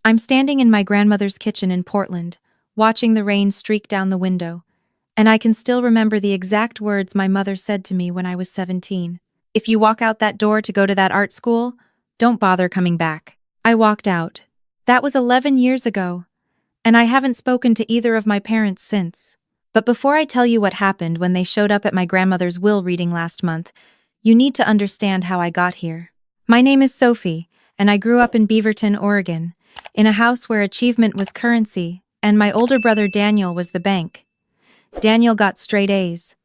I'm standing in my grandmother's kitchen in Portland, watching the rain streak down the window, and I can still remember the exact words my mother said to me when I was 17. If you walk out that door to go to that art school, don't bother coming back. I walked out. That was 11 years ago, and I haven't spoken to either of my parents since. But before I tell you what happened when they showed up at my grandmother's will reading last month, you need to understand how I got here. My name is Sophie, and I grew up in Beaverton, Oregon, in a house where achievement was currency, and my older brother Daniel was the bank. Daniel got straight A's.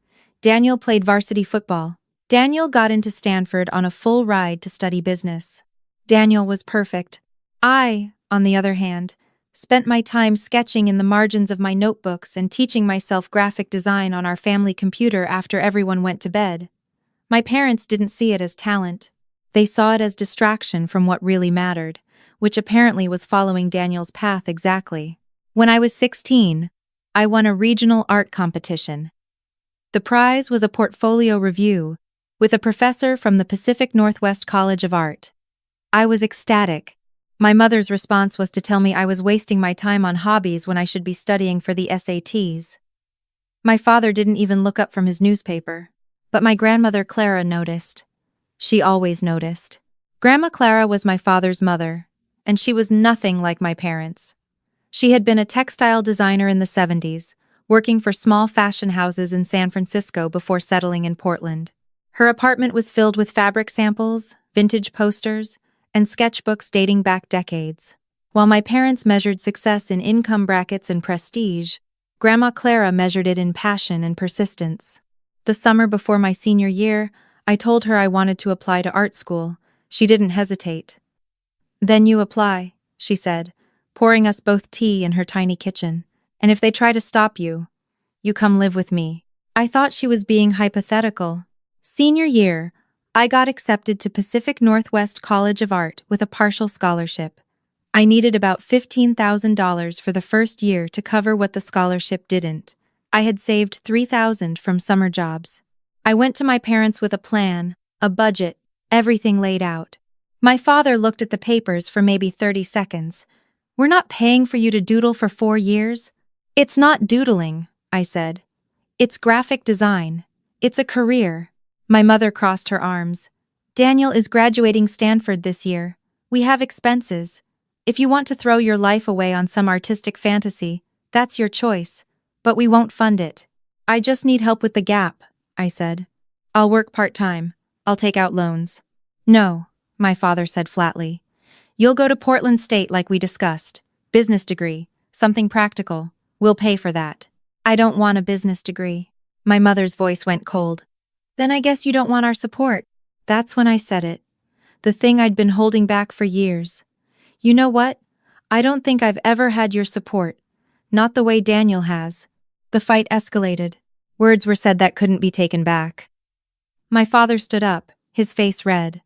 Daniel played varsity football. Daniel got into Stanford on a full ride to study business. Daniel was perfect. I, on the other hand, spent my time sketching in the margins of my notebooks and teaching myself graphic design on our family computer after everyone went to bed. My parents didn't see it as talent. They saw it as distraction from what really mattered, which apparently was following Daniel's path exactly. When I was 16, I won a regional art competition. The prize was a portfolio review with a professor from the Pacific Northwest College of Art. I was ecstatic. My mother's response was to tell me I was wasting my time on hobbies when I should be studying for the SATs. My father didn't even look up from his newspaper, but my grandmother Clara noticed. She always noticed. Grandma Clara was my father's mother, and she was nothing like my parents. She had been a textile designer in the 70s, working for small fashion houses in San Francisco before settling in Portland. Her apartment was filled with fabric samples, vintage posters, and sketchbooks dating back decades. While my parents measured success in income brackets and prestige, Grandma Clara measured it in passion and persistence. The summer before my senior year, I told her I wanted to apply to art school. She didn't hesitate. "Then you apply," she said, pouring us both tea in her tiny kitchen. "And if they try to stop you, you come live with me." I thought she was being hypothetical. Senior year, I got accepted to Pacific Northwest College of Art with a partial scholarship. I needed about $15,000 for the first year to cover what the scholarship didn't. I had saved $3,000 from summer jobs. I went to my parents with a plan, a budget, everything laid out. My father looked at the papers for maybe 30 seconds. "We're not paying for you to doodle for 4 years." "It's not doodling," I said. "It's graphic design. It's a career." My mother crossed her arms. "Daniel is graduating Stanford this year. We have expenses. If you want to throw your life away on some artistic fantasy, that's your choice, but we won't fund it." "I just need help with the gap," I said. "I'll work part-time. I'll take out loans." "No," my father said flatly. "You'll go to Portland State like we discussed. Business degree, something practical. We'll pay for that." "I don't want a business degree." My mother's voice went cold. "Then I guess you don't want our support." That's when I said it. The thing I'd been holding back for years. "You know what? I don't think I've ever had your support. Not the way Daniel has." The fight escalated. Words were said that couldn't be taken back. My father stood up, his face red.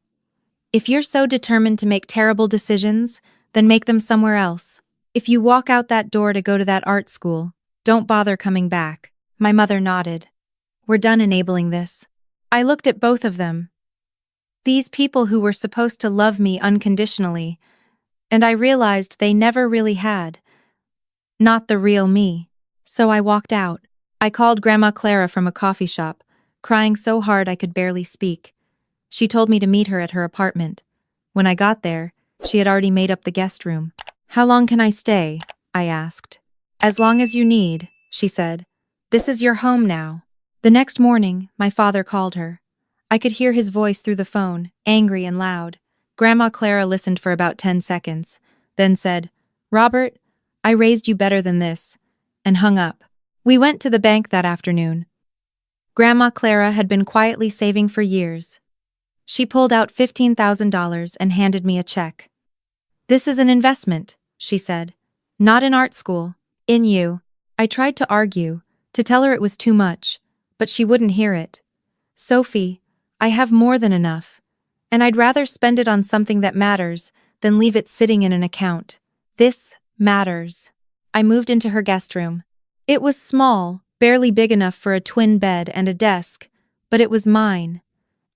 "If you're so determined to make terrible decisions, then make them somewhere else. If you walk out that door to go to that art school, don't bother coming back." My mother nodded. "We're done enabling this." I looked at both of them. These people who were supposed to love me unconditionally, and I realized they never really had. Not the real me. So I walked out. I called Grandma Clara from a coffee shop, crying so hard I could barely speak. She told me to meet her at her apartment. When I got there, she had already made up the guest room. "How long can I stay?" I asked. "As long as you need," she said. "This is your home now." The next morning, my father called her. I could hear his voice through the phone, angry and loud. Grandma Clara listened for about 10 seconds, then said, "Robert, I raised you better than this," and hung up. We went to the bank that afternoon. Grandma Clara had been quietly saving for years. She pulled out $15,000 and handed me a check. "This is an investment," she said. "Not in art school. In you." I tried to argue, to tell her it was too much, but she wouldn't hear it. "Sophie, I have more than enough, and I'd rather spend it on something that matters than leave it sitting in an account. This matters." I moved into her guest room. It was small, barely big enough for a twin bed and a desk, but it was mine.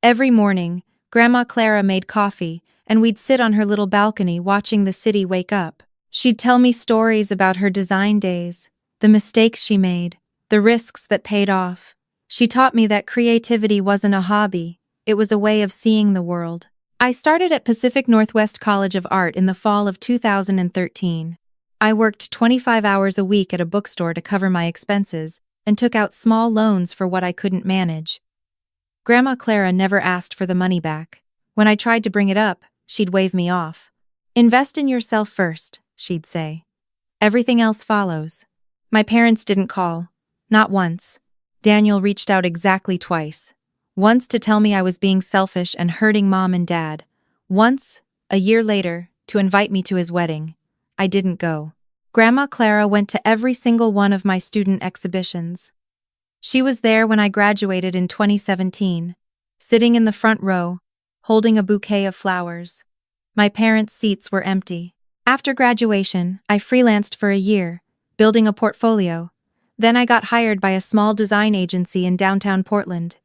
Every morning, Grandma Clara made coffee, and we'd sit on her little balcony watching the city wake up. She'd tell me stories about her design days, the mistakes she made, the risks that paid off. She taught me that creativity wasn't a hobby, it was a way of seeing the world. I started at Pacific Northwest College of Art in the fall of 2013. I worked 25 hours a week at a bookstore to cover my expenses and took out small loans for what I couldn't manage. Grandma Clara never asked for the money back. When I tried to bring it up, she'd wave me off. "Invest in yourself first," she'd say. "Everything else follows." My parents didn't call. Not once. Daniel reached out exactly twice. Once to tell me I was being selfish and hurting Mom and Dad. Once, a year later, to invite me to his wedding. I didn't go. Grandma Clara went to every single one of my student exhibitions. She was there when I graduated in 2017, sitting in the front row, holding a bouquet of flowers. My parents' seats were empty. After graduation, I freelanced for a year, building a portfolio. Then I got hired by a small design agency in downtown Portland.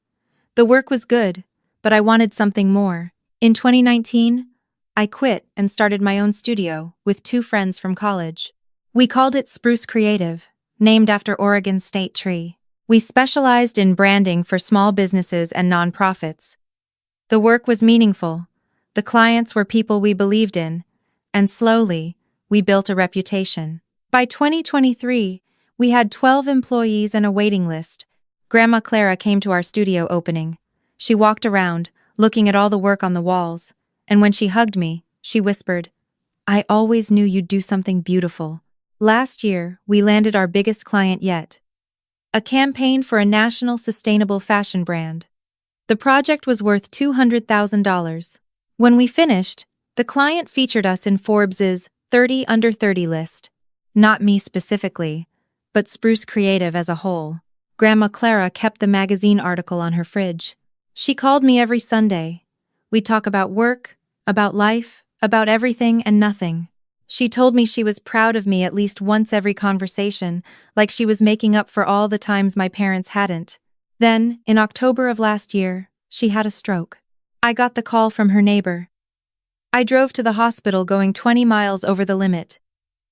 The work was good, but I wanted something more. In 2019, I quit and started my own studio with 2 friends from college. We called it Spruce Creative, named after Oregon's state tree. We specialized in branding for small businesses and nonprofits. The work was meaningful. The clients were people we believed in, and slowly, we built a reputation. By 2023, we had 12 employees and a waiting list. Grandma Clara came to our studio opening. She walked around, looking at all the work on the walls, and when she hugged me, she whispered, "I always knew you'd do something beautiful." Last year, we landed our biggest client yet. A campaign for a national sustainable fashion brand. The project was worth $200,000. When we finished, the client featured us in Forbes's 30 Under 30 list. Not me specifically, but Spruce Creative as a whole. Grandma Clara kept the magazine article on her fridge. She called me every Sunday. We'd talk about work, about life, about everything and nothing. She told me she was proud of me at least once every conversation, like she was making up for all the times my parents hadn't. Then, in October of last year, she had a stroke. I got the call from her neighbor. I drove to the hospital going 20 miles over the limit.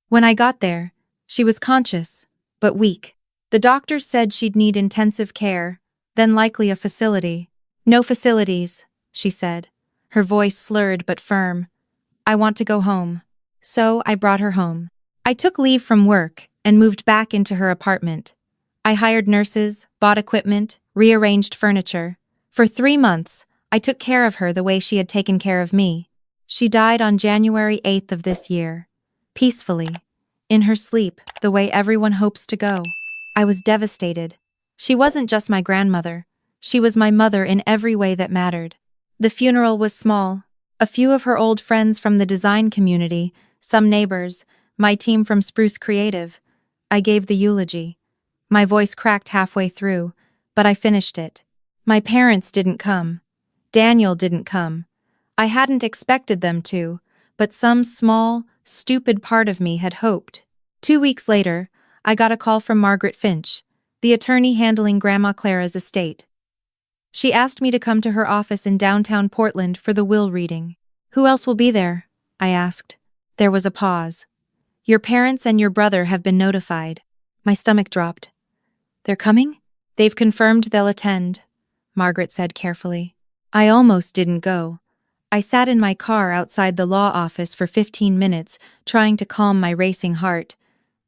When I got there, she was conscious, but weak. The doctors said she'd need intensive care, then likely a facility. "No facilities," she said, her voice slurred but firm. "I want to go home." So I brought her home. I took leave from work and moved back into her apartment. I hired nurses, bought equipment, rearranged furniture. For 3 months, I took care of her the way she had taken care of me. She died on January 8th of this year. Peacefully. In her sleep, the way everyone hopes to go. I was devastated. She wasn't just my grandmother. She was my mother in every way that mattered. The funeral was small. A few of her old friends from the design community, some neighbors, my team from Spruce Creative. I gave the eulogy. My voice cracked halfway through, but I finished it. My parents didn't come. Daniel didn't come. I hadn't expected them to, but some small, stupid part of me had hoped. 2 weeks later, I got a call from Margaret Finch, the attorney handling Grandma Clara's estate. She asked me to come to her office in downtown Portland for the will reading. "Who else will be there?" I asked. There was a pause. "Your parents and your brother have been notified." My stomach dropped. "They're coming?" "They've confirmed they'll attend," Margaret said carefully. I almost didn't go. I sat in my car outside the law office for 15 minutes, trying to calm my racing heart.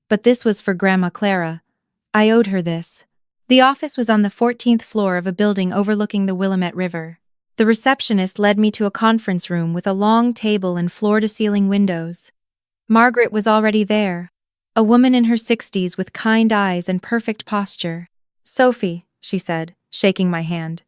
But this was for Grandma Clara. I owed her this. The office was on the 14th floor of a building overlooking the Willamette River. The receptionist led me to a conference room with a long table and floor-to-ceiling windows. Margaret was already there, a woman in her 60s with kind eyes and perfect posture. "Sophie," she said, shaking my hand.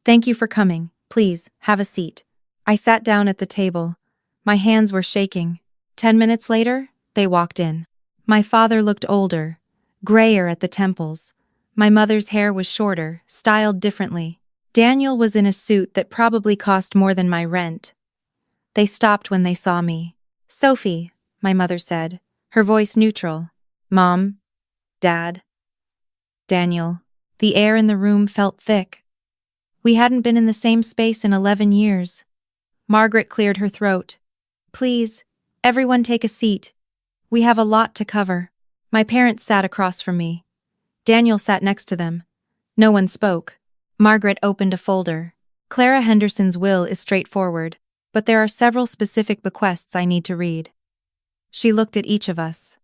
"Thank you for coming. Please, have a seat." I sat down at the table. My hands were shaking. 10 minutes later, they walked in. My father looked older, grayer at the temples. My mother's hair was shorter, styled differently. Daniel was in a suit that probably cost more than my rent. They stopped when they saw me. "Sophie," my mother said, her voice neutral. "Mom, Dad, Daniel." The air in the room felt thick. We hadn't been in the same space in 11 years. Margaret cleared her throat. "Please, everyone take a seat. We have a lot to cover. My parents sat across from me. Daniel sat next to them. No one spoke. Margaret opened a folder. Clara Henderson's will is straightforward, but there are several specific bequests I need to read. She looked at each of us.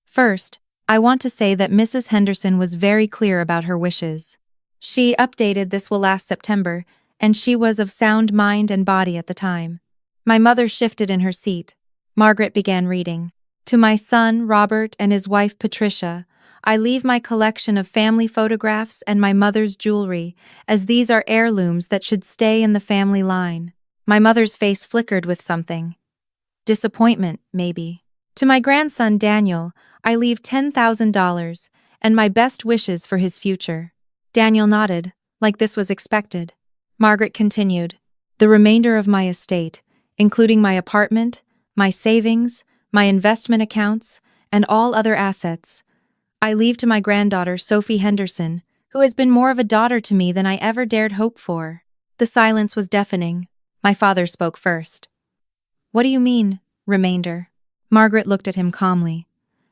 First, I want to say that Mrs. Henderson was very clear about her wishes. She updated this will last September, and she was of sound mind and body at the time. My mother shifted in her seat. Margaret began reading. To my son, Robert, and his wife, Patricia, I leave my collection of family photographs and my mother's jewelry, as these are heirlooms that should stay in the family line. My mother's face flickered with something. Disappointment, maybe. To my grandson, Daniel, I leave $10,000 and my best wishes for his future. Daniel nodded, like this was expected. Margaret continued. The remainder of my estate, including my apartment, my savings, my investment accounts, and all other assets, I leave to my granddaughter, Sophie Henderson, who has been more of a daughter to me than I ever dared hope for. The silence was deafening. My father spoke first. What do you mean, remainder? Margaret looked at him calmly.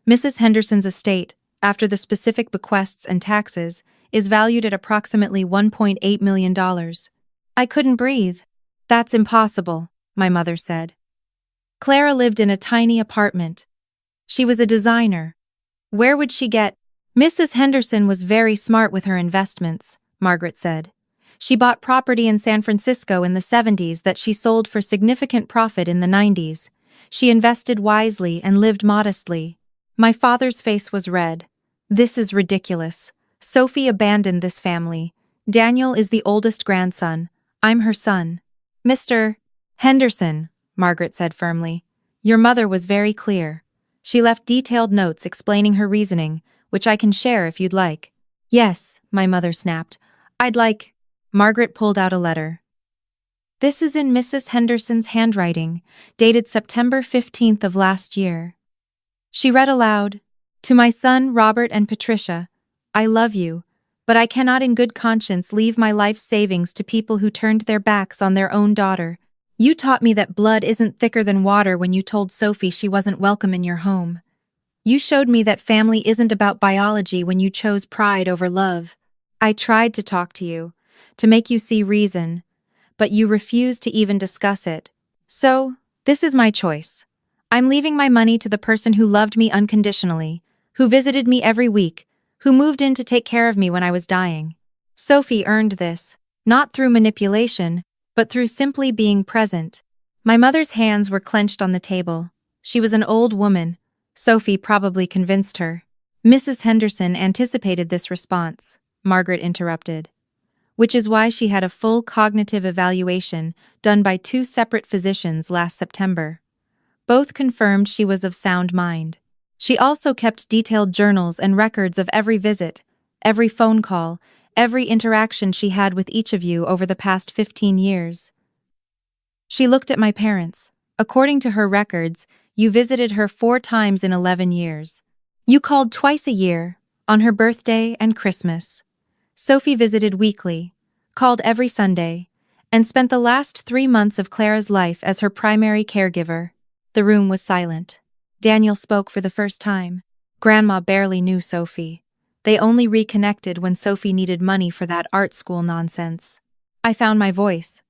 Mrs. Henderson's estate, after the specific bequests and taxes, is valued at approximately $1.8 million. I couldn't breathe. That's impossible, my mother said. Clara lived in a tiny apartment. She was a designer. Where would she get? Mrs. Henderson was very smart with her investments, Margaret said. She bought property in San Francisco in the 70s that she sold for significant profit in the 90s. She invested wisely and lived modestly. My father's face was red. This is ridiculous. Sophie abandoned this family. Daniel is the oldest grandson. I'm her son. Mr. Henderson, Margaret said firmly. Your mother was very clear. She left detailed notes explaining her reasoning, which I can share if you'd like. Yes, my mother snapped. I'd like. Margaret pulled out a letter. This is in Mrs. Henderson's handwriting, dated September 15th of last year. She read aloud, To my son, Robert and Patricia, I love you, but I cannot in good conscience leave my life savings to people who turned their backs on their own daughter. You taught me that blood isn't thicker than water when you told Sophie she wasn't welcome in your home. You showed me that family isn't about biology when you chose pride over love. I tried to talk to you, to make you see reason, but you refused to even discuss it. So, this is my choice. I'm leaving my money to the person who loved me unconditionally, who visited me every week, who moved in to take care of me when I was dying. Sophie earned this, not through manipulation, but through simply being present. My mother's hands were clenched on the table. She was an old woman. Sophie probably convinced her. Mrs. Henderson anticipated this response, Margaret interrupted. Which is why she had a full cognitive evaluation done by 2 separate physicians last September. Both confirmed she was of sound mind. She also kept detailed journals and records of every visit, every phone call, every interaction she had with each of you over the past 15 years. She looked at my parents. According to her records, you visited her 4 times in 11 years. You called twice a year, on her birthday and Christmas. Sophie visited weekly, called every Sunday, and spent the last 3 months of Clara's life as her primary caregiver. The room was silent. Daniel spoke for the first time. Grandma barely knew Sophie. They only reconnected when Sophie needed money for that art school nonsense. I found my voice.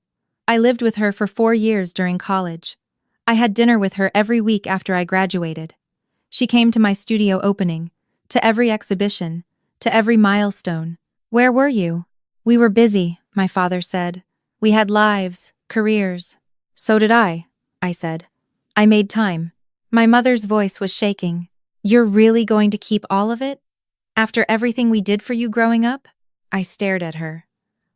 I lived with her for 4 years during college. I had dinner with her every week after I graduated. She came to my studio opening, to every exhibition, to every milestone. Where were you? We were busy, my father said. We had lives, careers. So did I said. I made time. My mother's voice was shaking. You're really going to keep all of it? After everything we did for you growing up? I stared at her.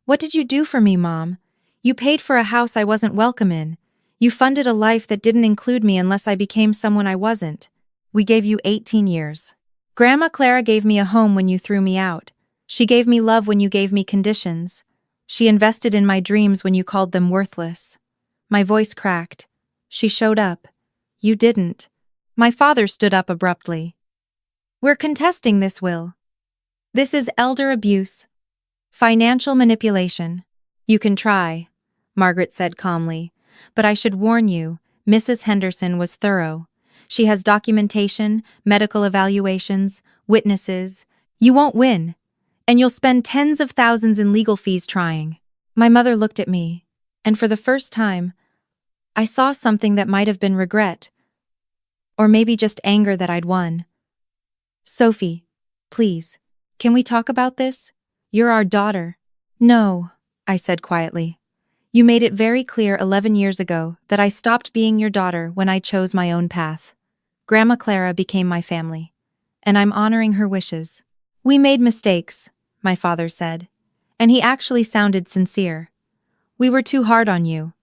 What did you do for me, Mom? You paid for a house I wasn't welcome in. You funded a life that didn't include me unless I became someone I wasn't. We gave you 18 years. Grandma Clara gave me a home when you threw me out. She gave me love when you gave me conditions. She invested in my dreams when you called them worthless. My voice cracked. She showed up. You didn't. My father stood up abruptly. We're contesting this will. This is elder abuse. Financial manipulation. You can try, Margaret said calmly, but I should warn you, Mrs. Henderson was thorough. She has documentation, medical evaluations, witnesses. You won't win, and you'll spend tens of thousands in legal fees trying." My mother looked at me, and for the first time, I saw something that might have been regret, or maybe just anger that I'd won. "Sophie, please, can we talk about this? You're our daughter." "No," I said quietly. "You made it very clear 11 years ago that I stopped being your daughter when I chose my own path. Grandma Clara became my family, and I'm honoring her wishes." "We made mistakes," my father said, and he actually sounded sincere. "We were too hard on you,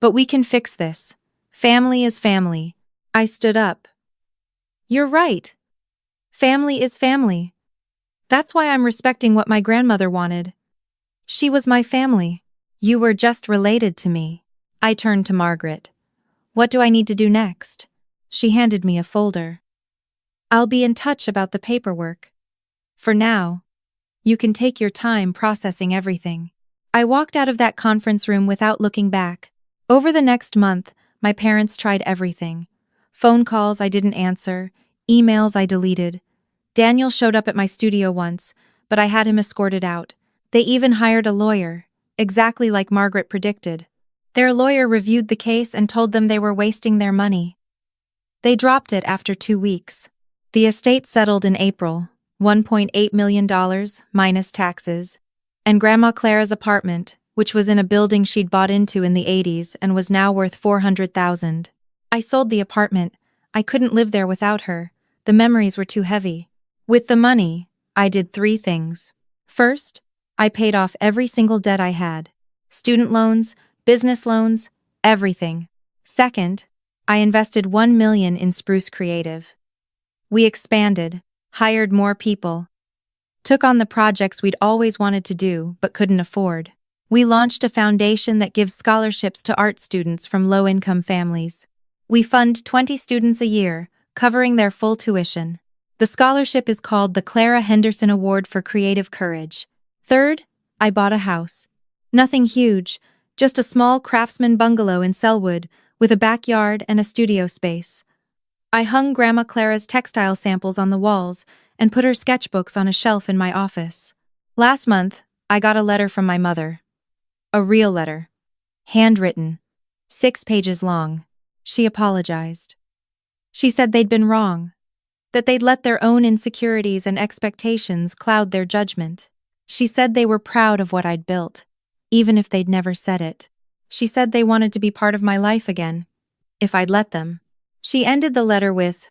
but we can fix this. Family is family." I stood up. "You're right. Family is family. That's why I'm respecting what my grandmother wanted. She was my family. You were just related to me." I turned to Margaret. "What do I need to do next?" She handed me a folder. "I'll be in touch about the paperwork. For now, you can take your time processing everything." I walked out of that conference room without looking back. Over the next month, my parents tried everything. Phone calls I didn't answer, emails I deleted. Daniel showed up at my studio once, but I had him escorted out. They even hired a lawyer, exactly like Margaret predicted. Their lawyer reviewed the case and told them they were wasting their money. They dropped it after 2 weeks. The estate settled in April, $1.8 million minus taxes, and Grandma Clara's apartment, which was in a building she'd bought into in the 80s and was now worth $400,000. I sold the apartment. I couldn't live there without her. The memories were too heavy. With the money, I did 3 things. First, I paid off every single debt I had. Student loans, business loans, everything. Second, I invested $1 million in Spruce Creative. We expanded, hired more people, took on the projects we'd always wanted to do but couldn't afford. We launched a foundation that gives scholarships to art students from low-income families. We fund 20 students a year, covering their full tuition. The scholarship is called the Clara Henderson Award for Creative Courage. Third, I bought a house. Nothing huge, just a small craftsman bungalow in Selwood with a backyard and a studio space. I hung Grandma Clara's textile samples on the walls and put her sketchbooks on a shelf in my office. Last month, I got a letter from my mother. A real letter. Handwritten. 6 pages long. She apologized. She said they'd been wrong, that they'd let their own insecurities and expectations cloud their judgment. She said they were proud of what I'd built, even if they'd never said it. She said they wanted to be part of my life again, if I'd let them. She ended the letter with,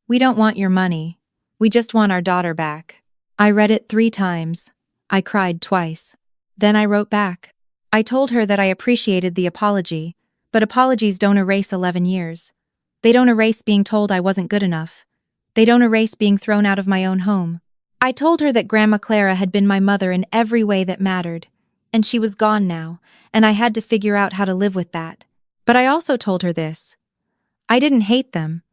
"We don't want your money. We just want our daughter back." I read it 3 times. I cried twice. Then I wrote back. I told her that I appreciated the apology, but apologies don't erase 11 years. They don't erase being told I wasn't good enough. They don't erase being thrown out of my own home. I told her that Grandma Clara had been my mother in every way that mattered, and she was gone now, and I had to figure out how to live with that. But I also told her this. I didn't hate them.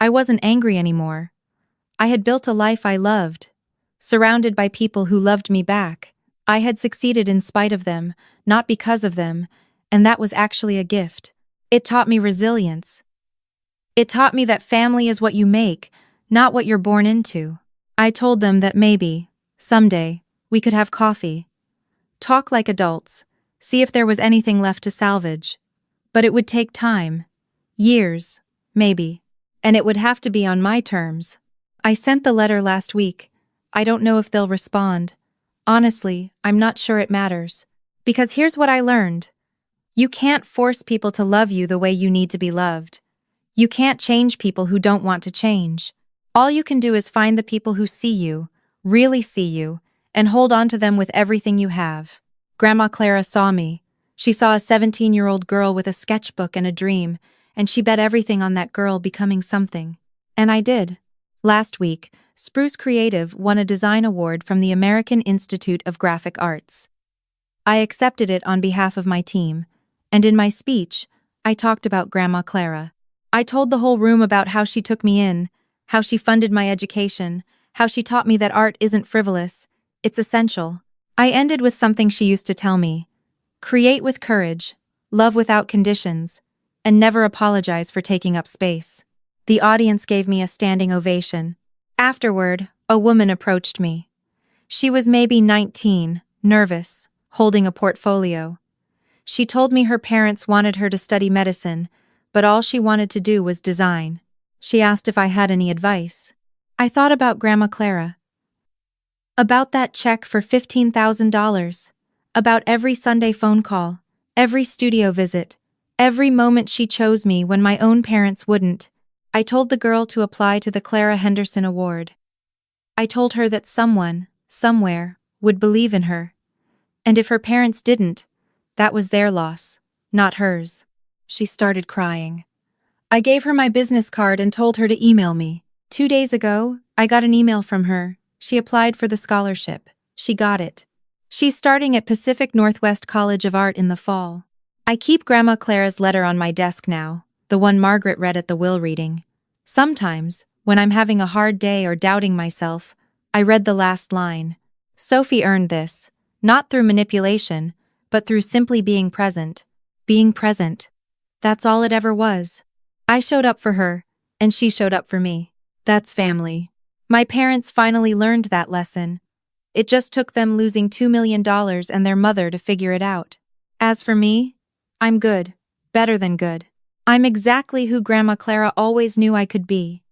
I wasn't angry anymore. I had built a life I loved, surrounded by people who loved me back. I had succeeded in spite of them, not because of them, and that was actually a gift. It taught me resilience. It taught me that family is what you make, not what you're born into. I told them that maybe, someday, we could have coffee. Talk like adults, see if there was anything left to salvage. But it would take time. Years, maybe. And it would have to be on my terms. I sent the letter last week. I don't know if they'll respond. Honestly, I'm not sure it matters. Because here's what I learned. You can't force people to love you the way you need to be loved. You can't change people who don't want to change. All you can do is find the people who see you, really see you, and hold on to them with everything you have. Grandma Clara saw me. She saw a 17-year-old girl with a sketchbook and a dream, and she bet everything on that girl becoming something. And I did. Last week, Spruce Creative won a design award from the American Institute of Graphic Arts. I accepted it on behalf of my team, and in my speech, I talked about Grandma Clara. I told the whole room about how she took me in, how she funded my education, how she taught me that art isn't frivolous, it's essential. I ended with something she used to tell me. Create with courage, love without conditions, and never apologize for taking up space. The audience gave me a standing ovation. Afterward, a woman approached me. She was maybe 19, nervous, holding a portfolio. She told me her parents wanted her to study medicine, but all she wanted to do was design. She asked if I had any advice. I thought about Grandma Clara. About that check for $15,000. About every Sunday phone call, every studio visit, every moment she chose me when my own parents wouldn't. I told the girl to apply to the Clara Henderson Award. I told her that someone, somewhere, would believe in her. And if her parents didn't, that was their loss, not hers. She started crying. I gave her my business card and told her to email me. 2 days ago, I got an email from her. She applied for the scholarship. She got it. She's starting at Pacific Northwest College of Art in the fall. I keep Grandma Clara's letter on my desk now, the one Margaret read at the will reading. Sometimes, when I'm having a hard day or doubting myself, I read the last line. Sophie earned this, not through manipulation, but through simply being present. Being present. That's all it ever was. I showed up for her, and she showed up for me. That's family. My parents finally learned that lesson. It just took them losing $2 million and their mother to figure it out. As for me, I'm good. Better than good. I'm exactly who Grandma Clara always knew I could be.